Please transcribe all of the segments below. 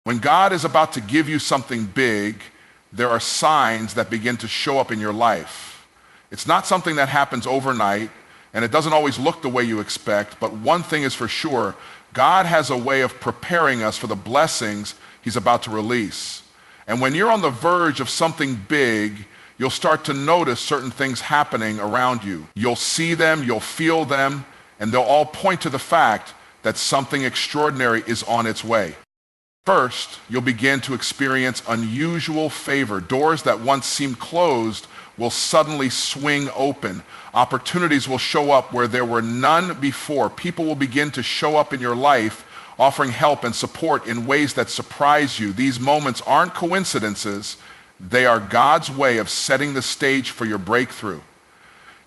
When God is about to give you something big, there are signs that begin to show up in your life. It's not something that happens overnight, and it doesn't always look the way you expect, but one thing is for sure, God has a way of preparing us for the blessings he's about to release. And when you're on the verge of something big, you'll start to notice certain things happening around you. You'll see them, you'll feel them, and they'll all point to the fact that something extraordinary is on its way. First, you'll begin to experience unusual favor. Doors that once seemed closed will suddenly swing open. Opportunities will show up where there were none before. People will begin to show up in your life, offering help and support in ways that surprise you. These moments aren't coincidences. They are God's way of setting the stage for your breakthrough.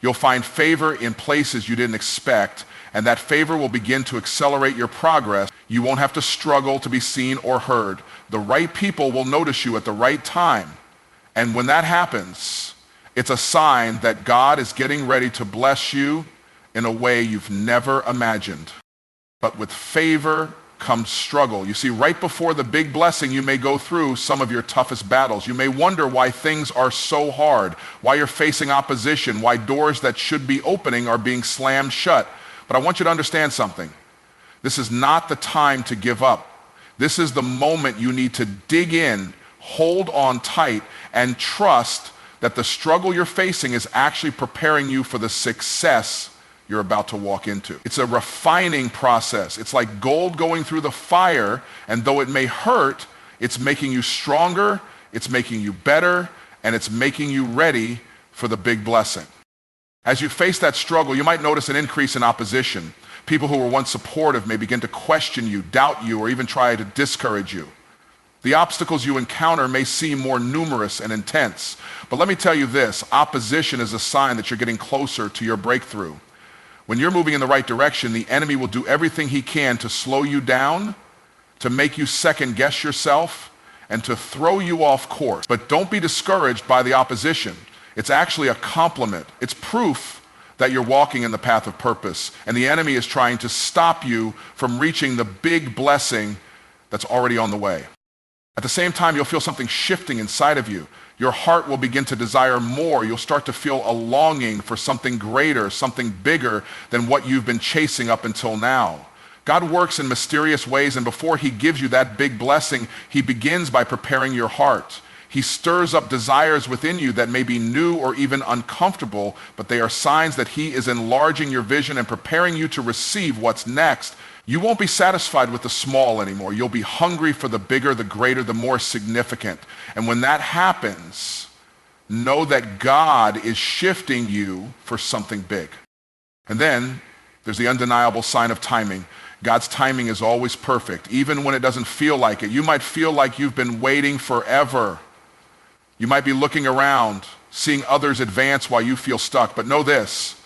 You'll find favor in places you didn't expect, and that favor will begin to accelerate your progress. You won't have to struggle to be seen or heard. The right people will notice you at the right time. And when that happens, it's a sign that God is getting ready to bless you in a way you've never imagined. But with favor comes struggle. You see, right before the big blessing, you may go through some of your toughest battles. You may wonder why things are so hard, why you're facing opposition, why doors that should be opening are being slammed shut. But I want you to understand something. This is not the time to give up. This is the moment you need to dig in, hold on tight, and trust that the struggle you're facing is actually preparing you for the success you're about to walk into. It's a refining process. It's like gold going through the fire, and though it may hurt, it's making you stronger, it's making you better, and it's making you ready for the big blessing. As you face that struggle, you might notice an increase in opposition. People who were once supportive may begin to question you, doubt you, or even try to discourage you. The obstacles you encounter may seem more numerous and intense. But let me tell you this, opposition is a sign that you're getting closer to your breakthrough. When you're moving in the right direction, the enemy will do everything he can to slow you down, to make you second guess yourself, and to throw you off course. But don't be discouraged by the opposition. It's actually a compliment. It's proof that you're walking in the path of purpose, and the enemy is trying to stop you from reaching the big blessing that's already on the way. At the same time, you'll feel something shifting inside of you. Your heart will begin to desire more. You'll start to feel a longing for something greater, something bigger than what you've been chasing up until now. God works in mysterious ways, and before he gives you that big blessing, he begins by preparing your heart. He stirs up desires within you that may be new or even uncomfortable, but they are signs that he is enlarging your vision and preparing you to receive what's next. You won't be satisfied with the small anymore. You'll be hungry for the bigger, the greater, the more significant. And when that happens, know that God is shifting you for something big. And then there's the undeniable sign of timing. God's timing is always perfect, even when it doesn't feel like it. You might feel like you've been waiting forever. You might be looking around, seeing others advance while you feel stuck. But know this,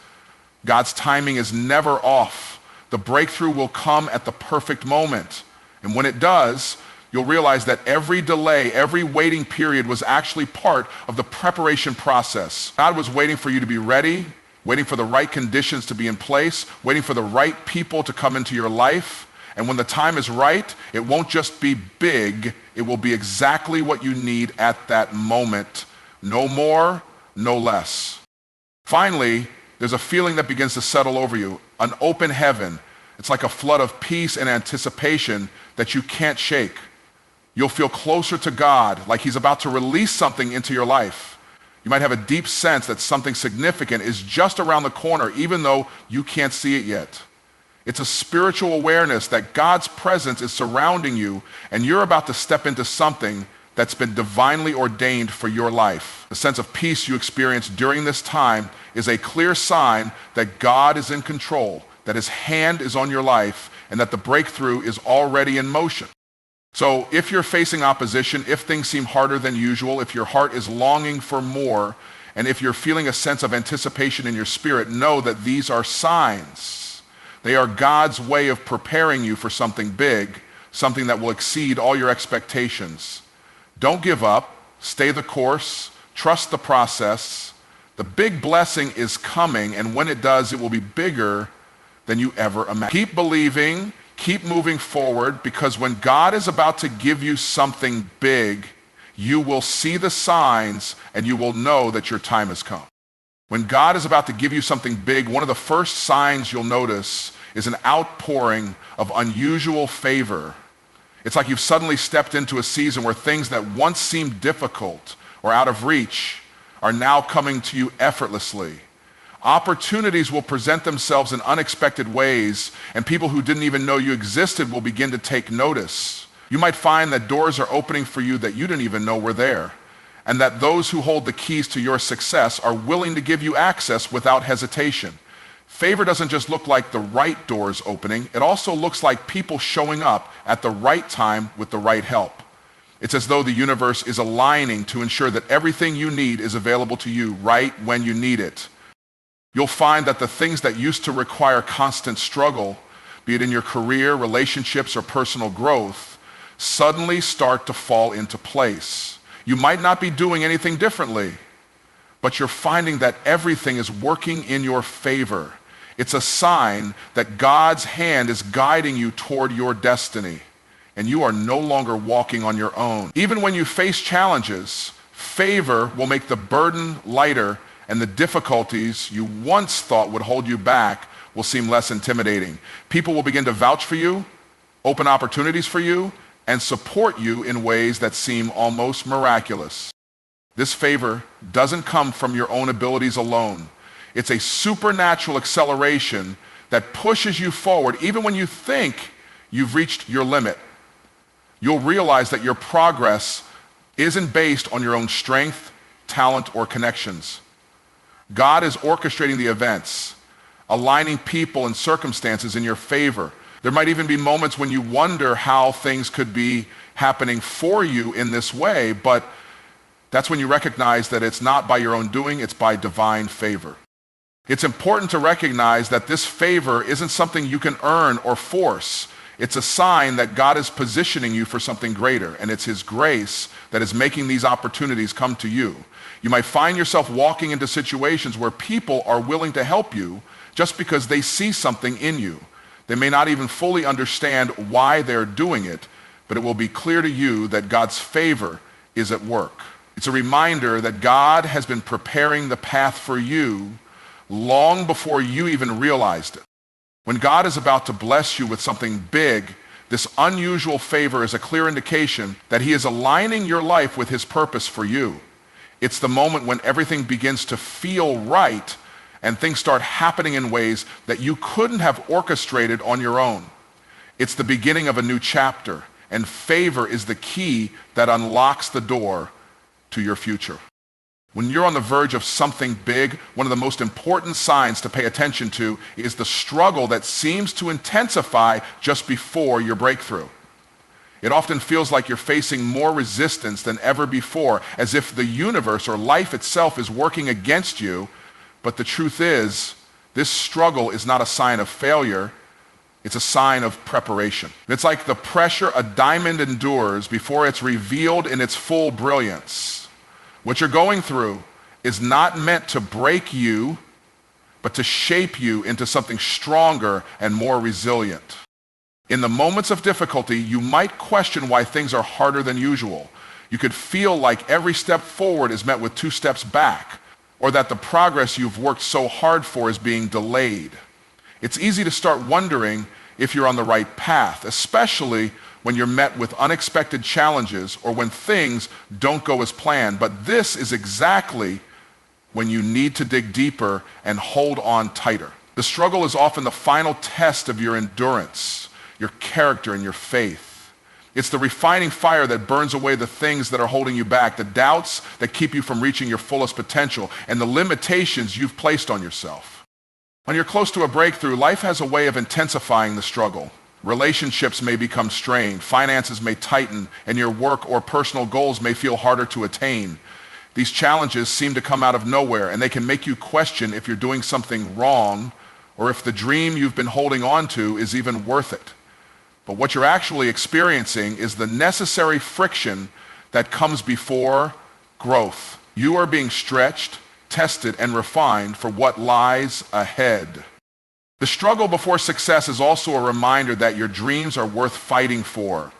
God's timing is never off. The breakthrough will come at the perfect moment. And when it does, you'll realize that every delay, every waiting period was actually part of the preparation process. God was waiting for you to be ready, waiting for the right conditions to be in place, waiting for the right people to come into your life. And when the time is right, it won't just be big, it will be exactly what you need at that moment. No more, no less. Finally, there's a feeling that begins to settle over you, an open heaven. It's like a flood of peace and anticipation that you can't shake. You'll feel closer to God, like he's about to release something into your life. You might have a deep sense that something significant is just around the corner, even though you can't see it yet. It's a spiritual awareness that God's presence is surrounding you, and you're about to step into something that's been divinely ordained for your life. The sense of peace you experience during this time is a clear sign that God is in control, that his hand is on your life, and that the breakthrough is already in motion. So if you're facing opposition, if things seem harder than usual, if your heart is longing for more, and if you're feeling a sense of anticipation in your spirit, know that these are signs. They are God's way of preparing you for something big, something that will exceed all your expectations. Don't give up, stay the course, trust the process. The big blessing is coming, and when it does, it will be bigger than you ever imagined. Keep believing, Keep moving forward, because when God is about to give you something big, you will see the signs and you will know that your time has come. When God is about to give you something big, one of the first signs you'll notice is an outpouring of unusual favor. It's like you've suddenly stepped into a season where things that once seemed difficult or out of reach are now coming to you effortlessly. Opportunities will present themselves in unexpected ways, and people who didn't even know you existed will begin to take notice. You might find that doors are opening for you that you didn't even know were there, and that those who hold the keys to your success are willing to give you access without hesitation. Favor doesn't just look like the right doors opening, it also looks like people showing up at the right time with the right help. It's as though the universe is aligning to ensure that everything you need is available to you right when you need it. You'll find that the things that used to require constant struggle, be it in your career, relationships, or personal growth, suddenly start to fall into place. You might not be doing anything differently, but you're finding that everything is working in your favor. It's a sign that God's hand is guiding you toward your destiny, and you are no longer walking on your own. Even when you face challenges, favor will make the burden lighter, and the difficulties you once thought would hold you back will seem less intimidating. People will begin to vouch for you, open opportunities for you, and support you in ways that seem almost miraculous. This favor doesn't come from your own abilities alone. It's a supernatural acceleration that pushes you forward even when you think you've reached your limit. You'll realize that your progress isn't based on your own strength, talent, or connections. God is orchestrating the events, aligning people and circumstances in your favor. There might even be moments when you wonder how things could be happening for you in this way, but that's when you recognize that it's not by your own doing, it's by divine favor. It's important to recognize that this favor isn't something you can earn or force. It's a sign that God is positioning you for something greater, and it's His grace that is making these opportunities come to you. You might find yourself walking into situations where people are willing to help you just because they see something in you. They may not even fully understand why they're doing it, but it will be clear to you that God's favor is at work. It's a reminder that God has been preparing the path for you long before you even realized it. When God is about to bless you with something big, this unusual favor is a clear indication that He is aligning your life with His purpose for you. It's the moment when everything begins to feel right and things start happening in ways that you couldn't have orchestrated on your own. It's the beginning of a new chapter, and favor is the key that unlocks the door to your future. When you're on the verge of something big, one of the most important signs to pay attention to is the struggle that seems to intensify just before your breakthrough. It often feels like you're facing more resistance than ever before, as if the universe or life itself is working against you. But the truth is, this struggle is not a sign of failure, it's a sign of preparation. It's like the pressure a diamond endures before it's revealed in its full brilliance. What you're going through is not meant to break you, but to shape you into something stronger and more resilient. In the moments of difficulty, you might question why things are harder than usual. You could feel like every step forward is met with 2 steps back, or that the progress you've worked so hard for is being delayed. It's easy to start wondering if you're on the right path, especially when you're met with unexpected challenges or when things don't go as planned. But this is exactly when you need to dig deeper and hold on tighter. The struggle is often the final test of your endurance, your character, and your faith. It's the refining fire that burns away the things that are holding you back, the doubts that keep you from reaching your fullest potential, and the limitations you've placed on yourself. When you're close to a breakthrough, life has a way of intensifying the struggle. Relationships may become strained, finances may tighten, and your work or personal goals may feel harder to attain. These challenges seem to come out of nowhere, and they can make you question if you're doing something wrong or if the dream you've been holding on to is even worth it. But what you're actually experiencing is the necessary friction that comes before growth. You are being stretched, tested, and refined for what lies ahead. The struggle before success is also a reminder that your dreams are worth fighting for.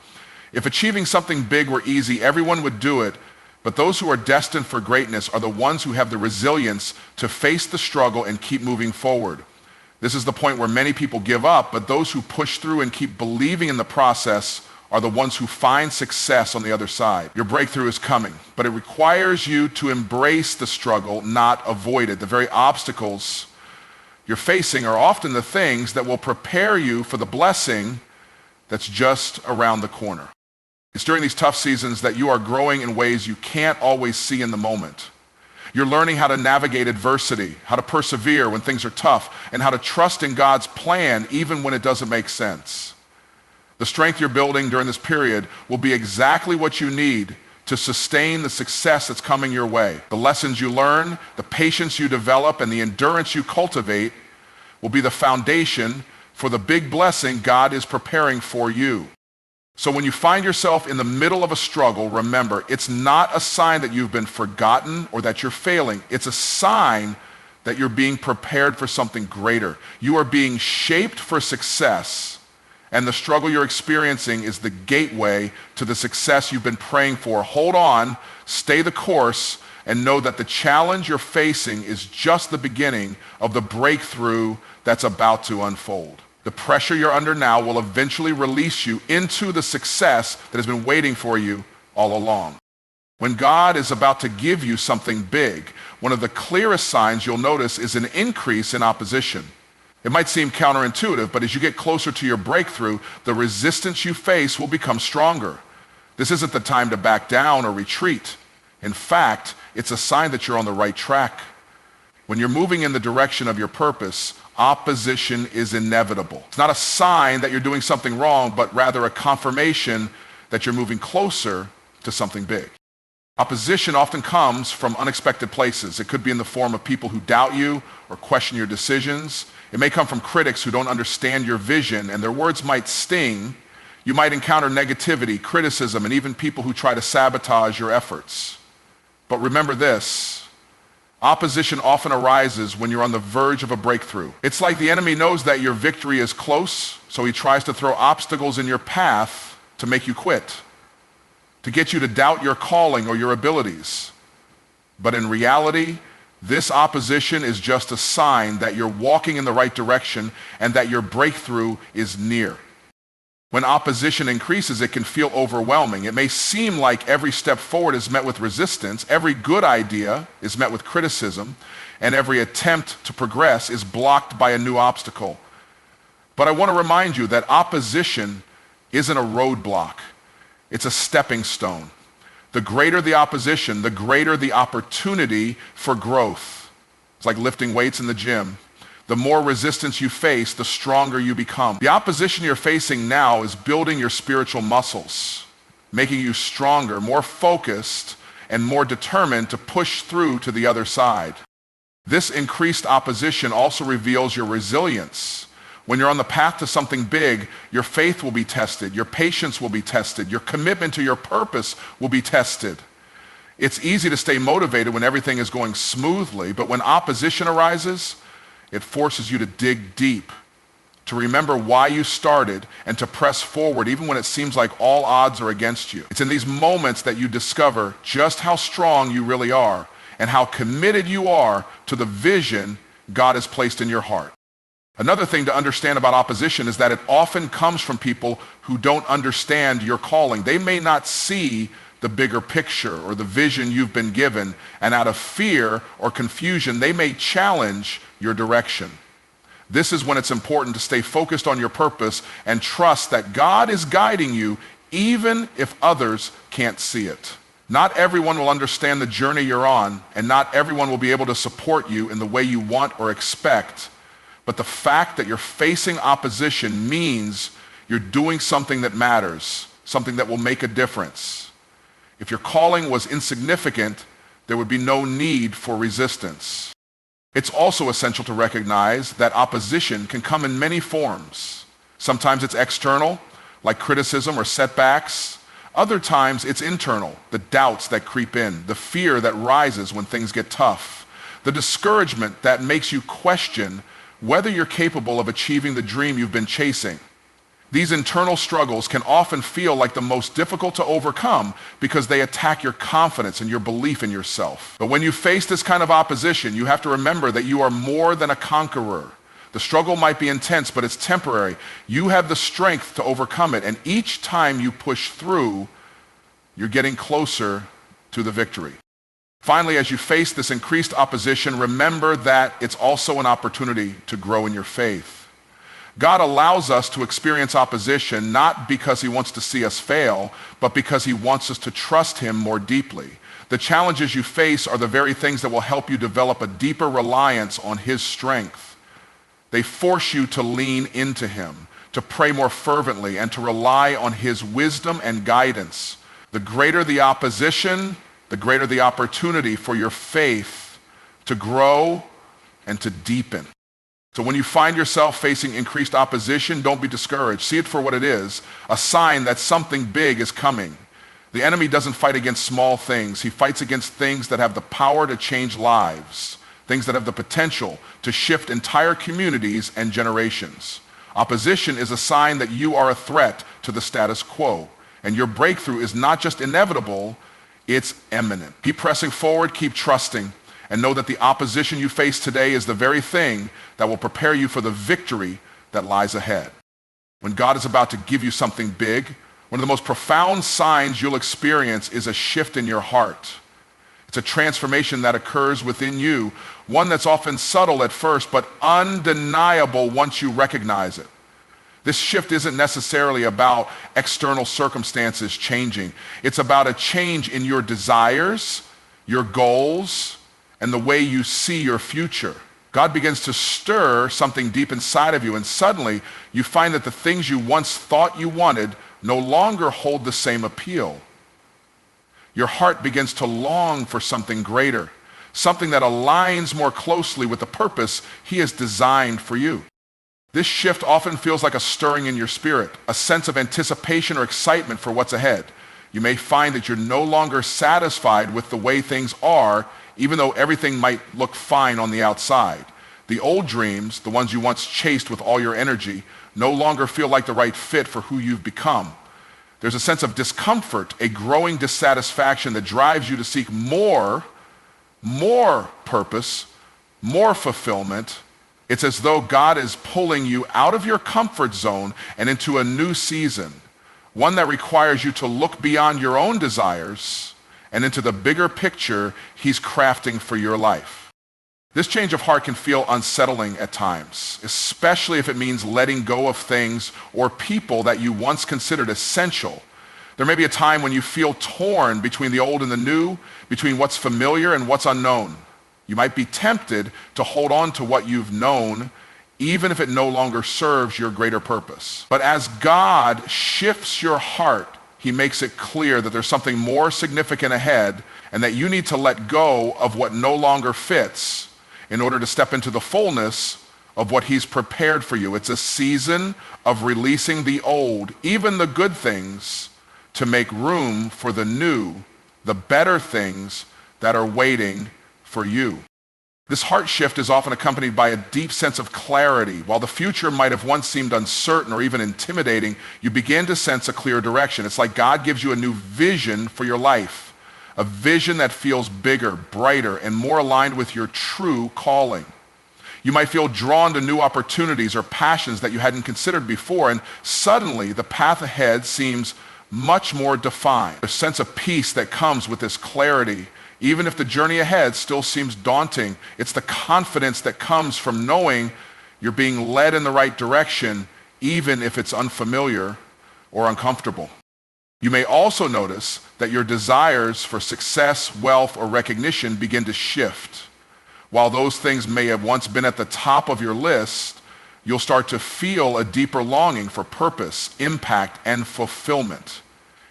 If achieving something big were easy, everyone would do it, but those who are destined for greatness are the ones who have the resilience to face the struggle and keep moving forward. This is the point where many people give up, but those who push through and keep believing in the process are the ones who find success on the other side. Your breakthrough is coming, but it requires you to embrace the struggle, not avoid it. The very obstacles you're facing are often the things that will prepare you for the blessing that's just around the corner. It's during these tough seasons that you are growing in ways you can't always see in the moment. You're learning how to navigate adversity, how to persevere when things are tough, and how to trust in God's plan even when it doesn't make sense. The strength you're building during this period will be exactly what you need to sustain the success that's coming your way. The lessons you learn, the patience you develop, and the endurance you cultivate will be the foundation for the big blessing God is preparing for you. So when you find yourself in the middle of a struggle, remember, it's not a sign that you've been forgotten or that you're failing. It's a sign that you're being prepared for something greater. You are being shaped for success, and the struggle you're experiencing is the gateway to the success you've been praying for. Hold on, stay the course, and know that the challenge you're facing is just the beginning of the breakthrough that's about to unfold. The pressure you're under now will eventually release you into the success that has been waiting for you all along. When God is about to give you something big, one of the clearest signs you'll notice is an increase in opposition. It might seem counterintuitive, but as you get closer to your breakthrough, the resistance you face will become stronger. This isn't the time to back down or retreat. In fact, it's a sign that you're on the right track. When you're moving in the direction of your purpose, opposition is inevitable. It's not a sign that you're doing something wrong, but rather a confirmation that you're moving closer to something big. Opposition often comes from unexpected places. It could be in the form of people who doubt you or question your decisions. It may come from critics who don't understand your vision, and their words might sting. You might encounter negativity, criticism, and even people who try to sabotage your efforts. But remember this. Opposition often arises when you're on the verge of a breakthrough. It's like the enemy knows that your victory is close, so he tries to throw obstacles in your path to make you quit, to get you to doubt your calling or your abilities. But in reality, this opposition is just a sign that you're walking in the right direction and that your breakthrough is near. When opposition increases, it can feel overwhelming. It may seem like every step forward is met with resistance, every good idea is met with criticism, and every attempt to progress is blocked by a new obstacle. But I want to remind you that opposition isn't a roadblock. It's a stepping stone. The greater the opposition, the greater the opportunity for growth. It's like lifting weights in the gym. The more resistance you face, the stronger you become. The opposition you're facing now is building your spiritual muscles, making you stronger, more focused, and more determined to push through to the other side. This increased opposition also reveals your resilience. When you're on the path to something big, your faith will be tested, your patience will be tested, your commitment to your purpose will be tested. It's easy to stay motivated when everything is going smoothly, but when opposition arises, it forces you to dig deep, to remember why you started, and to press forward even when it seems like all odds are against you. It's in these moments that you discover just how strong you really are and how committed you are to the vision God has placed in your heart. Another thing to understand about opposition is that it often comes from people who don't understand your calling. They may not see the bigger picture or the vision you've been given, and out of fear or confusion, they may challenge your direction. This is when it's important to stay focused on your purpose and trust that God is guiding you even if others can't see it. Not everyone will understand the journey you're on, and not everyone will be able to support you in the way you want or expect, but the fact that you're facing opposition means you're doing something that matters, something that will make a difference. If your calling was insignificant, there would be no need for resistance. It's also essential to recognize that opposition can come in many forms. Sometimes it's external, like criticism or setbacks. Other times it's internal, the doubts that creep in, the fear that rises when things get tough, the discouragement that makes you question whether you're capable of achieving the dream you've been chasing. These internal struggles can often feel like the most difficult to overcome because they attack your confidence and your belief in yourself. But when you face this kind of opposition, you have to remember that you are more than a conqueror. The struggle might be intense, but it's temporary. You have the strength to overcome it, and each time you push through, you're getting closer to the victory. Finally, as you face this increased opposition, remember that it's also an opportunity to grow in your faith. God allows us to experience opposition not because he wants to see us fail, but because he wants us to trust him more deeply. The challenges you face are the very things that will help you develop a deeper reliance on his strength. They force you to lean into him, to pray more fervently, and to rely on his wisdom and guidance. The greater the opposition, the greater the opportunity for your faith to grow and to deepen. So when you find yourself facing increased opposition, don't be discouraged. See it for what it is, a sign that something big is coming. The enemy doesn't fight against small things. He fights against things that have the power to change lives, things that have the potential to shift entire communities and generations. Opposition is a sign that you are a threat to the status quo, and your breakthrough is not just inevitable, it's imminent. Keep pressing forward, keep trusting, and know that the opposition you face today is the very thing that will prepare you for the victory that lies ahead. When God is about to give you something big, one of the most profound signs you'll experience is a shift in your heart. It's a transformation that occurs within you, one that's often subtle at first, but undeniable once you recognize it. This shift isn't necessarily about external circumstances changing. It's about a change in your desires, your goals, and the way you see your future. God begins to stir something deep inside of you, and suddenly you find that the things you once thought you wanted no longer hold the same appeal. Your heart begins to long for something greater, something that aligns more closely with the purpose he has designed for you. This shift often feels like a stirring in your spirit, a sense of anticipation or excitement for what's ahead. You may find that you're no longer satisfied with the way things are, even though everything might look fine on the outside. The old dreams, the ones you once chased with all your energy, no longer feel like the right fit for who you've become. There's a sense of discomfort, a growing dissatisfaction that drives you to seek more purpose, more fulfillment. It's as though God is pulling you out of your comfort zone and into a new season, one that requires you to look beyond your own desires and into the bigger picture he's crafting for your life. This change of heart can feel unsettling at times, especially if it means letting go of things or people that you once considered essential. There may be a time when you feel torn between the old and the new, between what's familiar and what's unknown. You might be tempted to hold on to what you've known, even if it no longer serves your greater purpose. But as God shifts your heart, he makes it clear that there's something more significant ahead and that you need to let go of what no longer fits in order to step into the fullness of what he's prepared for you. It's a season of releasing the old, even the good things, to make room for the new, the better things that are waiting for you. This heart shift is often accompanied by a deep sense of clarity. While the future might have once seemed uncertain or even intimidating, you begin to sense a clear direction. It's like God gives you a new vision for your life, a vision that feels bigger, brighter, and more aligned with your true calling. You might feel drawn to new opportunities or passions that you hadn't considered before, and suddenly the path ahead seems much more defined. A sense of peace that comes with this clarity. Even if the journey ahead still seems daunting, it's the confidence that comes from knowing you're being led in the right direction, even if it's unfamiliar or uncomfortable. You may also notice that your desires for success, wealth, or recognition begin to shift. While those things may have once been at the top of your list, you'll start to feel a deeper longing for purpose, impact, and fulfillment.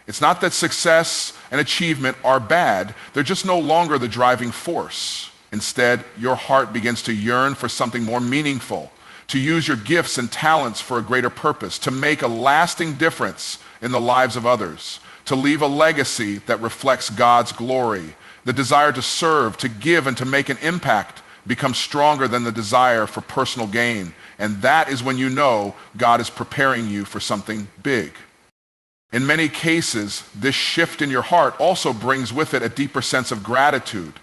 It's not that success and achievement are bad, they're just no longer the driving force. Instead, your heart begins to yearn for something more meaningful, to use your gifts and talents for a greater purpose, to make a lasting difference in the lives of others, to leave a legacy that reflects God's glory, the desire to serve, to give, and to make an impact becomes stronger than the desire for personal gain. And that is when you know God is preparing you for something big. In many cases, this shift in your heart also brings with it a deeper sense of gratitude.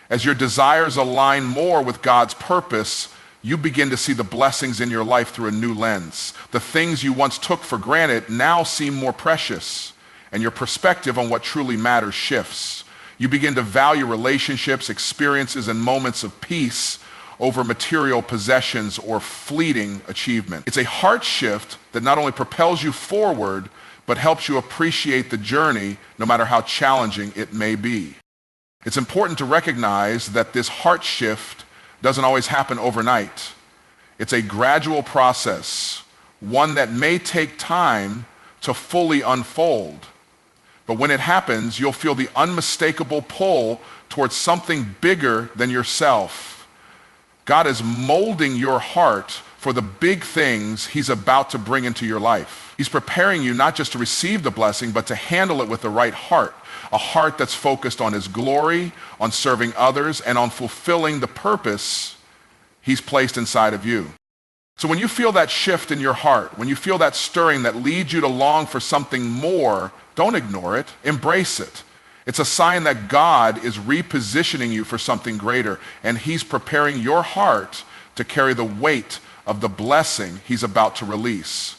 As your desires align more with God's purpose, you begin to see the blessings in your life through a new lens. The things you once took for granted now seem more precious, and your perspective on what truly matters shifts. You begin to value relationships, experiences, and moments of peace over material possessions or fleeting achievement. It's a heart shift that not only propels you forward, but helps you appreciate the journey no matter how challenging it may be. It's important to recognize that this heart shift doesn't always happen overnight. It's a gradual process, one that may take time to fully unfold. But when it happens, you'll feel the unmistakable pull towards something bigger than yourself. God is molding your heart for the big things he's about to bring into your life. He's preparing you not just to receive the blessing, but to handle it with the right heart. A heart that's focused on his glory, on serving others, and on fulfilling the purpose he's placed inside of you. So when you feel that shift in your heart, when you feel that stirring that leads you to long for something more, don't ignore it, embrace it. It's a sign that God is repositioning you for something greater, and he's preparing your heart to carry the weight of the blessing he's about to release.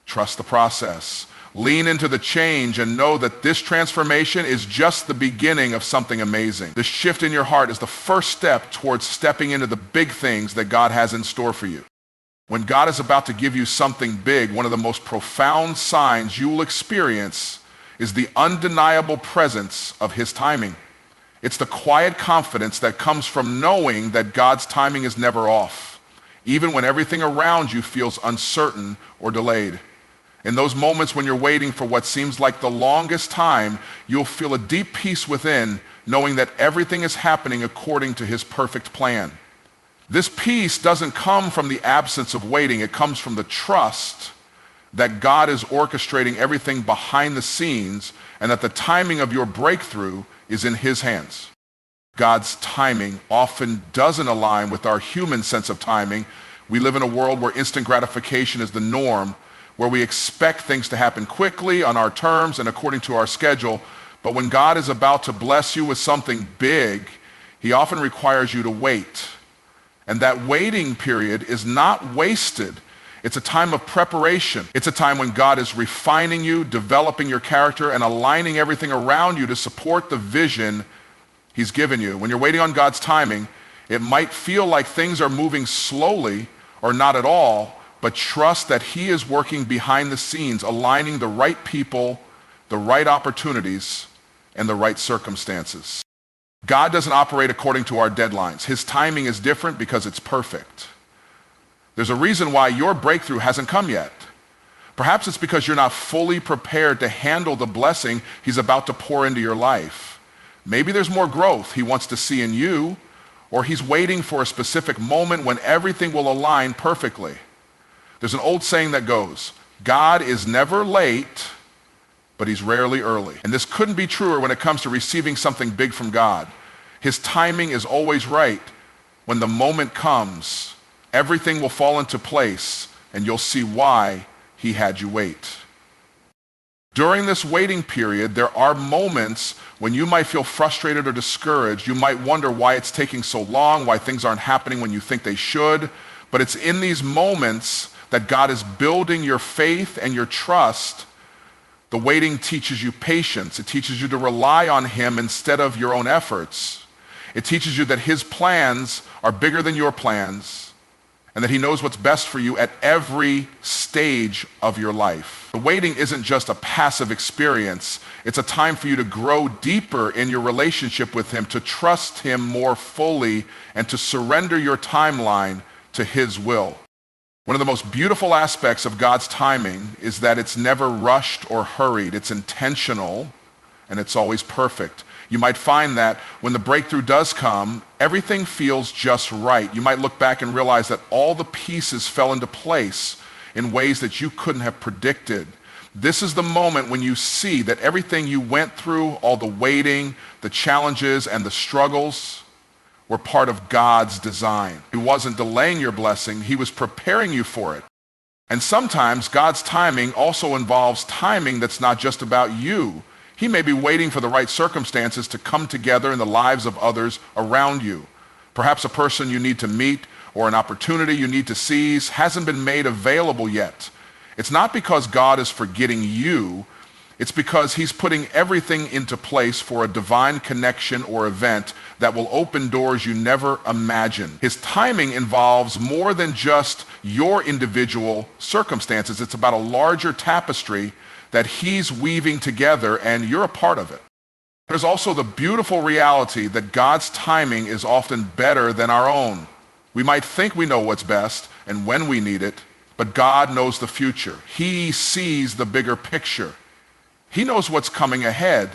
Trust the process. Lean into the change and know that this transformation is just the beginning of something amazing. The shift in your heart is the first step towards stepping into the big things that God has in store for you. When God is about to give you something big, one of the most profound signs you will experience is the undeniable presence of his timing. It's the quiet confidence that comes from knowing that God's timing is never off, even when everything around you feels uncertain or delayed. In those moments when you're waiting for what seems like the longest time, you'll feel a deep peace within, knowing that everything is happening according to his perfect plan. This peace doesn't come from the absence of waiting. It comes from the trust that God is orchestrating everything behind the scenes and that the timing of your breakthrough is in his hands. God's timing often doesn't align with our human sense of timing. We live in a world where instant gratification is the norm, where we expect things to happen quickly on our terms and according to our schedule. But when God is about to bless you with something big, he often requires you to wait. And that waiting period is not wasted. It's a time of preparation. It's a time when God is refining you, developing your character, and aligning everything around you to support the vision he's given you. When you're waiting on God's timing, it might feel like things are moving slowly or not at all, but trust that he is working behind the scenes, aligning the right people, the right opportunities, and the right circumstances. God doesn't operate according to our deadlines. His timing is different because it's perfect. There's a reason why your breakthrough hasn't come yet. Perhaps it's because you're not fully prepared to handle the blessing he's about to pour into your life. Maybe there's more growth he wants to see in you, or he's waiting for a specific moment when everything will align perfectly. There's an old saying that goes, God is never late, but he's rarely early. And this couldn't be truer when it comes to receiving something big from God. His timing is always right. When the moment comes, everything will fall into place, and you'll see why he had you wait. During this waiting period, there are moments when you might feel frustrated or discouraged. You might wonder why it's taking so long, why things aren't happening when you think they should. But it's in these moments that God is building your faith and your trust. The waiting teaches you patience. It teaches you to rely on him instead of your own efforts. It teaches you that his plans are bigger than your plans, and that he knows what's best for you at every stage of your life. The waiting isn't just a passive experience. It's a time for you to grow deeper in your relationship with him, to trust him more fully, and to surrender your timeline to his will. One of the most beautiful aspects of God's timing is that it's never rushed or hurried. It's intentional, and it's always perfect. You might find that when the breakthrough does come, everything feels just right. You might look back and realize that all the pieces fell into place in ways that you couldn't have predicted. This is the moment when you see that everything you went through, all the waiting, the challenges, and the struggles, were part of God's design. He wasn't delaying your blessing, he was preparing you for it. And sometimes God's timing also involves timing that's not just about you. He may be waiting for the right circumstances to come together in the lives of others around you. Perhaps a person you need to meet or an opportunity you need to seize hasn't been made available yet. It's not because God is forgetting you, it's because he's putting everything into place for a divine connection or event that will open doors you never imagined. His timing involves more than just your individual circumstances. It's about a larger tapestry that he's weaving together, and you're a part of it. There's also the beautiful reality that God's timing is often better than our own. We might think we know what's best and when we need it, but God knows the future. He sees the bigger picture. He knows what's coming ahead,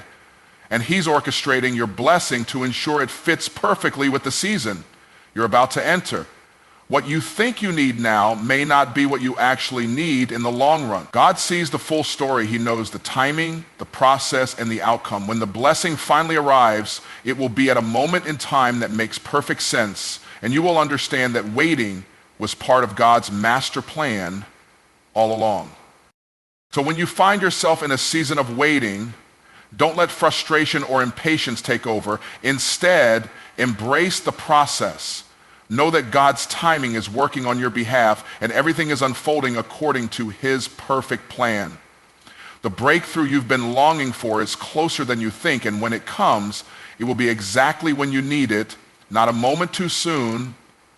and he's orchestrating your blessing to ensure it fits perfectly with the season you're about to enter. What you think you need now may not be what you actually need in the long run. God sees the full story. He knows the timing, the process, and the outcome. When the blessing finally arrives, it will be at a moment in time that makes perfect sense, and you will understand that waiting was part of God's master plan all along. So when you find yourself in a season of waiting, don't let frustration or impatience take over. Instead, embrace the process. Know that God's timing is working on your behalf and everything is unfolding according to his perfect plan. The breakthrough you've been longing for is closer than you think, and when it comes, it will be exactly when you need it, not a moment too soon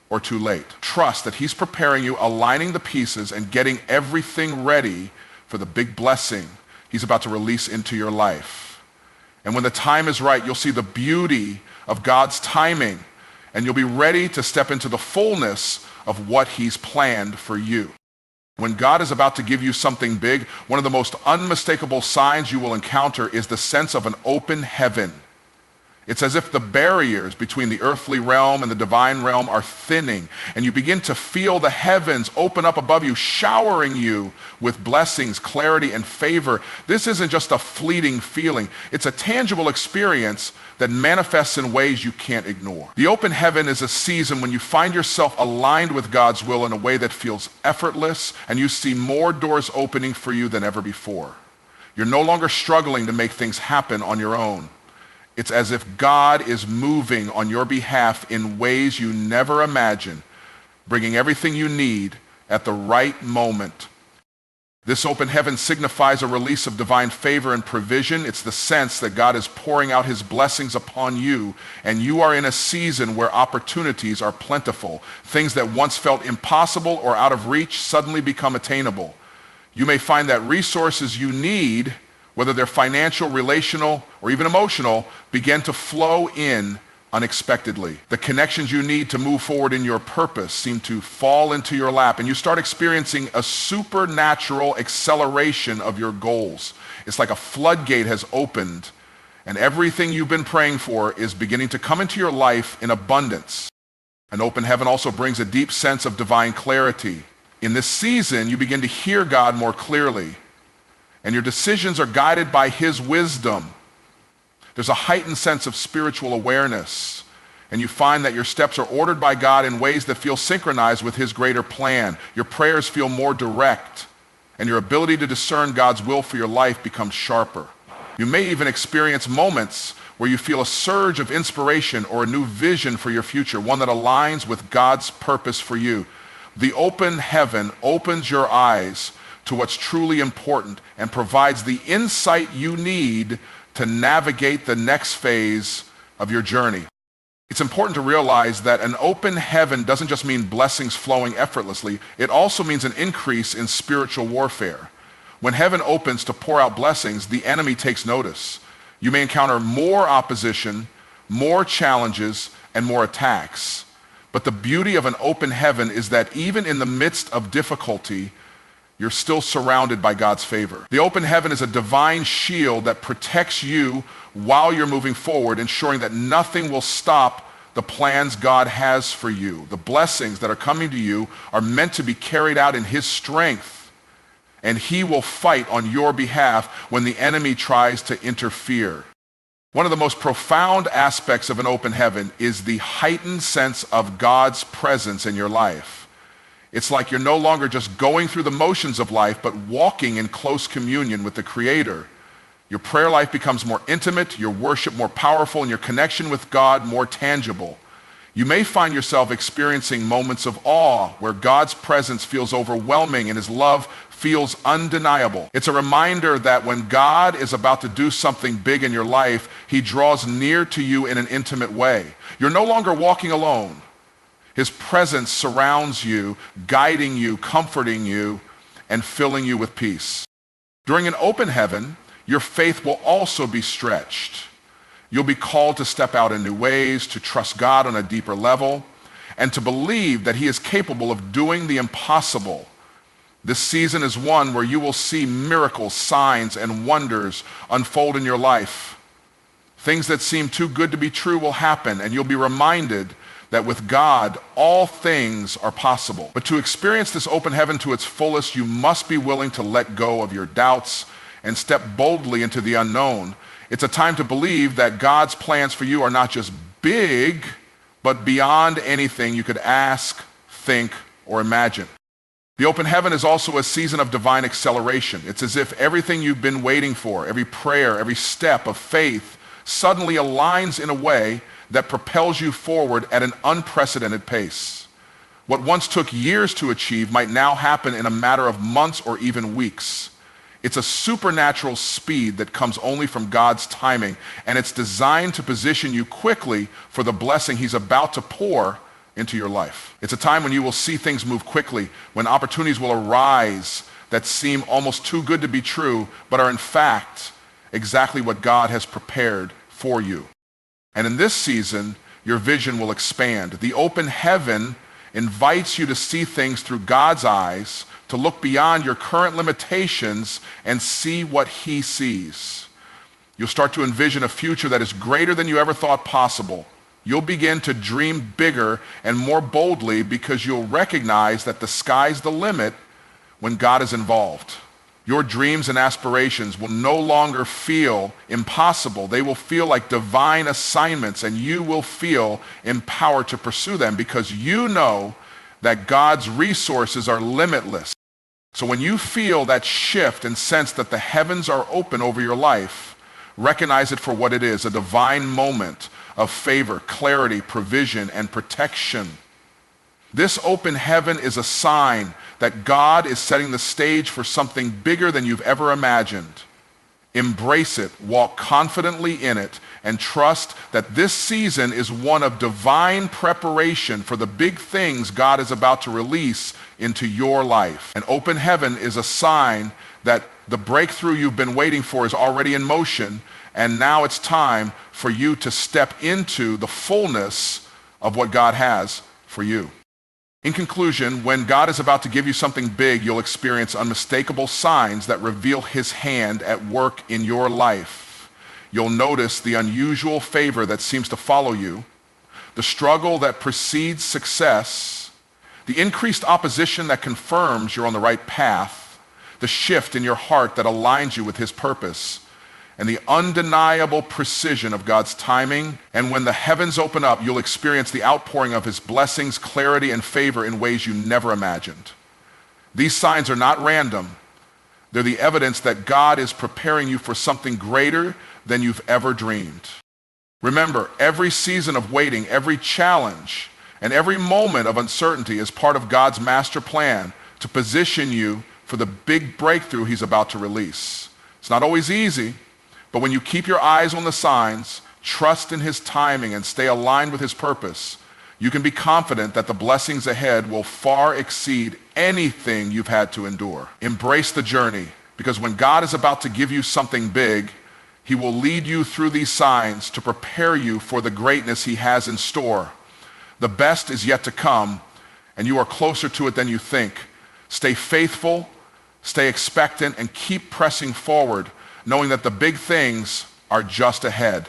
or too late. Trust that he's preparing you, aligning the pieces, and getting everything ready for the big blessing he's about to release into your life. And when the time is right, you'll see the beauty of God's timing, and you'll be ready to step into the fullness of what he's planned for you. When God is about to give you something big, one of the most unmistakable signs you will encounter is the sense of an open heaven. It's as if the barriers between the earthly realm and the divine realm are thinning, and you begin to feel the heavens open up above you, showering you with blessings, clarity, and favor. This isn't just a fleeting feeling. It's a tangible experience that manifests in ways you can't ignore. The open heaven is a season when you find yourself aligned with God's will in a way that feels effortless, and you see more doors opening for you than ever before. You're no longer struggling to make things happen on your own. It's as if God is moving on your behalf in ways you never imagined, bringing everything you need at the right moment. This open heaven signifies a release of divine favor and provision. It's the sense that God is pouring out his blessings upon you, and you are in a season where opportunities are plentiful. Things that once felt impossible or out of reach suddenly become attainable. You may find that resources you need, whether they're financial, relational, or even emotional, begin to flow in unexpectedly. The connections you need to move forward in your purpose seem to fall into your lap, and you start experiencing a supernatural acceleration of your goals. It's like a floodgate has opened, and everything you've been praying for is beginning to come into your life in abundance. An open heaven also brings a deep sense of divine clarity. In this season, you begin to hear God more clearly, and your decisions are guided by his wisdom. There's a heightened sense of spiritual awareness, and you find that your steps are ordered by God in ways that feel synchronized with his greater plan. Your prayers feel more direct, and your ability to discern God's will for your life becomes sharper. You may even experience moments where you feel a surge of inspiration or a new vision for your future, one that aligns with God's purpose for you. The open heaven opens your eyes to what's truly important and provides the insight you need to navigate the next phase of your journey. It's important to realize that an open heaven doesn't just mean blessings flowing effortlessly. It also means an increase in spiritual warfare. When heaven opens to pour out blessings, the enemy takes notice. You may encounter more opposition, more challenges, and more attacks. But the beauty of an open heaven is that even in the midst of difficulty, you're still surrounded by God's favor. The open heaven is a divine shield that protects you while you're moving forward, ensuring that nothing will stop the plans God has for you. The blessings that are coming to you are meant to be carried out in his strength, and he will fight on your behalf when the enemy tries to interfere. One of the most profound aspects of an open heaven is the heightened sense of God's presence in your life. It's like you're no longer just going through the motions of life, but walking in close communion with the Creator. Your prayer life becomes more intimate, your worship more powerful, and your connection with God more tangible. You may find yourself experiencing moments of awe where God's presence feels overwhelming and His love feels undeniable. It's a reminder that when God is about to do something big in your life, He draws near to you in an intimate way. You're no longer walking alone. His presence surrounds you, guiding you, comforting you, and filling you with peace. During an open heaven, your faith will also be stretched. You'll be called to step out in new ways, to trust God on a deeper level, and to believe that He is capable of doing the impossible. This season is one where you will see miracles, signs, and wonders unfold in your life. Things that seem too good to be true will happen, and you'll be reminded that with God, all things are possible. But to experience this open heaven to its fullest, you must be willing to let go of your doubts and step boldly into the unknown. It's a time to believe that God's plans for you are not just big, but beyond anything you could ask, think, or imagine. The open heaven is also a season of divine acceleration. It's as if everything you've been waiting for, every prayer, every step of faith, suddenly aligns in a way that propels you forward at an unprecedented pace. What once took years to achieve might now happen in a matter of months or even weeks. It's a supernatural speed that comes only from God's timing, and it's designed to position you quickly for the blessing He's about to pour into your life. It's a time when you will see things move quickly, when opportunities will arise that seem almost too good to be true, but are in fact exactly what God has prepared for you. And in this season, your vision will expand. The open heaven invites you to see things through God's eyes, to look beyond your current limitations and see what He sees. You'll start to envision a future that is greater than you ever thought possible. You'll begin to dream bigger and more boldly because you'll recognize that the sky's the limit when God is involved. Your dreams and aspirations will no longer feel impossible. They will feel like divine assignments, and you will feel empowered to pursue them because you know that God's resources are limitless. So when you feel that shift and sense that the heavens are open over your life, recognize it for what it is, a divine moment of favor, clarity, provision, and protection. This open heaven is a sign that God is setting the stage for something bigger than you've ever imagined. Embrace it, walk confidently in it, and trust that this season is one of divine preparation for the big things God is about to release into your life. An open heaven is a sign that the breakthrough you've been waiting for is already in motion, and now it's time for you to step into the fullness of what God has for you. In conclusion, when God is about to give you something big, you'll experience unmistakable signs that reveal His hand at work in your life. You'll notice the unusual favor that seems to follow you, the struggle that precedes success, the increased opposition that confirms you're on the right path, the shift in your heart that aligns you with His purpose, and the undeniable precision of God's timing. And when the heavens open up, you'll experience the outpouring of His blessings, clarity, and favor in ways you never imagined. These signs are not random. They're the evidence that God is preparing you for something greater than you've ever dreamed. Remember, every season of waiting, every challenge, and every moment of uncertainty is part of God's master plan to position you for the big breakthrough He's about to release. It's not always easy, but when you keep your eyes on the signs, trust in His timing, and stay aligned with His purpose, you can be confident that the blessings ahead will far exceed anything you've had to endure. Embrace the journey, because when God is about to give you something big, He will lead you through these signs to prepare you for the greatness He has in store. The best is yet to come, and you are closer to it than you think. Stay faithful, stay expectant, and keep pressing forward, knowing that the big things are just ahead.